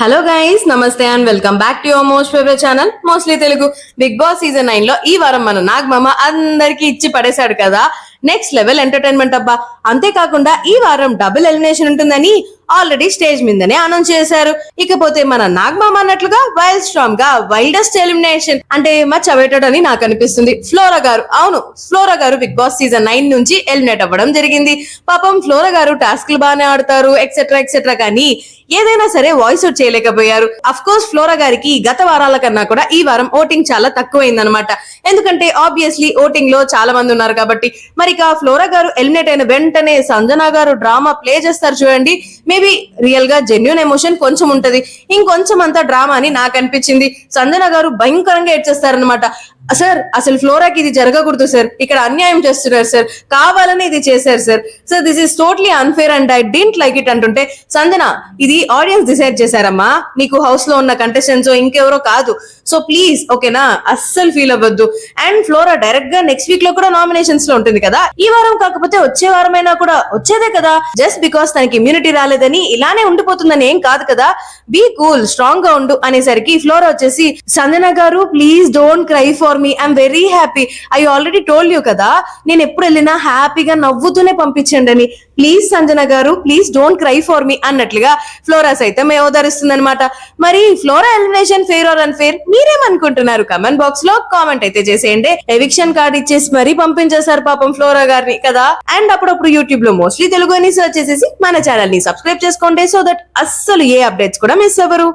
Hello guys, namaste and welcome back to your most favourite channel mostly Telugu. Bigg Boss season 9 లో ఈ వారం మన నాగమామ అందరికి ఇచ్చి పడేశాడు కదా. నెక్స్ట్ లెవెల్ ఎంటర్టైన్మెంట్ అబ్బా. అంతేకాకుండా ఈ వారం డబుల్ ఎలిమినేషన్ ఉంటుందని ఆల్రెడీ స్టేజ్ మీదనే అనౌన్స్ చేశారు. ఇకపోతే మన నాగమామ అన్నట్లుగా వైల్డ్ స్ట్రాంగ్ గా వైల్డెస్ట్ ఎలిమినేషన్ అంటే మచ్ అవైటెడ్ అని నాకు అనిపిస్తుంది. ఫ్లోరా గారు, అవును ఫ్లోరా గారు బిగ్ బాస్ సీజన్ 9 నుంచి ఎలిమినేట్ అవ్వడం జరిగింది. పాపం ఫ్లోరా గారు టాస్క్లు బాగానే ఆడతారు ఎక్సెట్రా ఎక్సెట్రా, కానీ ఏదైనా సరే వాయిస్ అవుట్ చేయలేకపోయారు. అఫ్ కోర్స్ ఫ్లోరా గారికి గత వారాల కన్నా కూడా ఈ వారం ఓటింగ్ చాలా తక్కువైందనమాట. ఎందుకంటే ఆబ్వియస్లీ ఓటింగ్ లో చాలా మంది ఉన్నారు కాబట్టి. మరి ఫ్లోరా గారు ఎలిమినేట్ అయిన వెంటనే సంజన గారు డ్రామా ప్లే చేస్తారు చూడండి. మేబీ రియల్ గా జెన్యూన్ ఎమోషన్ కొంచెం ఉంటది, ఇంకొంచెం అంతా డ్రామా అని నాకు అనిపించింది. సంజన గారు భయంకరంగా ఏడ్చేస్తారనమాట. సార్ అసలు ఫ్లోరాకి ఇది జరగకూడదు సార్, ఇక్కడ అన్యాయం చేస్తున్నారు సార్, కావాలని ఇది చేశారు sir, sir this is totally unfair and I don't like it అంటుంటే, సంజన ఇది ఆడియన్స్ డిసైడ్ చేశారమ్మా, నీకు హౌస్ లో ఉన్న కంటెస్టెంట్స్ ఇంకెవరో కాదు, సో ప్లీజ్ ఓకేనా, అస్సలు ఫీల్ అవ్వద్దు. అండ్ ఫ్లోరా డైరెక్ట్ గా నెక్స్ట్ వీక్ లో కూడా నామినేషన్స్ లో ఉంటుంది కదా. ఈ వారం కాకపోతే వచ్చే వారమైనా కూడా వచ్చేదే కదా. జస్ట్ బికాస్ తనకి ఇమ్యూనిటీ రాలేదని ఇలానే ఉండిపోతుందని ఏం కాదు కదా. బీ కూల్, స్ట్రాంగ్ గా ఉండు అనేసరికి ఫ్లోరా వచ్చేసి, Sanjana garu please don't cry for me, I'm very happy, I already told you కదా, నేను ఎప్పుడు వెళ్ళినా హ్యాపీగా నవ్వుతూనే పంపించండి అని, please Sanjana garu please don't cry for me అన్నట్లుగా ఫ్లోరా సైతం ఓదారుస్తుంది అనమాట. మరి Flora elimination fair or unfair మీరేమనుకుంటున్నారు? కమెంట్ బాక్స్ లో కామెంట్ అయితే చేసేయండి. ఎవిక్షన్ కార్డ్ ఇచ్చేసి మరీ పంపించేశారు పాపం ఫ్లోరా గారిని కదా. అండ్ అప్పుడప్పుడు యూట్యూబ్ లో మోస్ట్లీ తెలుగు అని సెర్చ్ చేసేసి మన ఛానల్ ని సబ్స్క్రైబ్ చేసుకోండి, సో దట్ అస్సలు ఏ అప్డేట్స్ కూడా మిస్ అవ్వరు.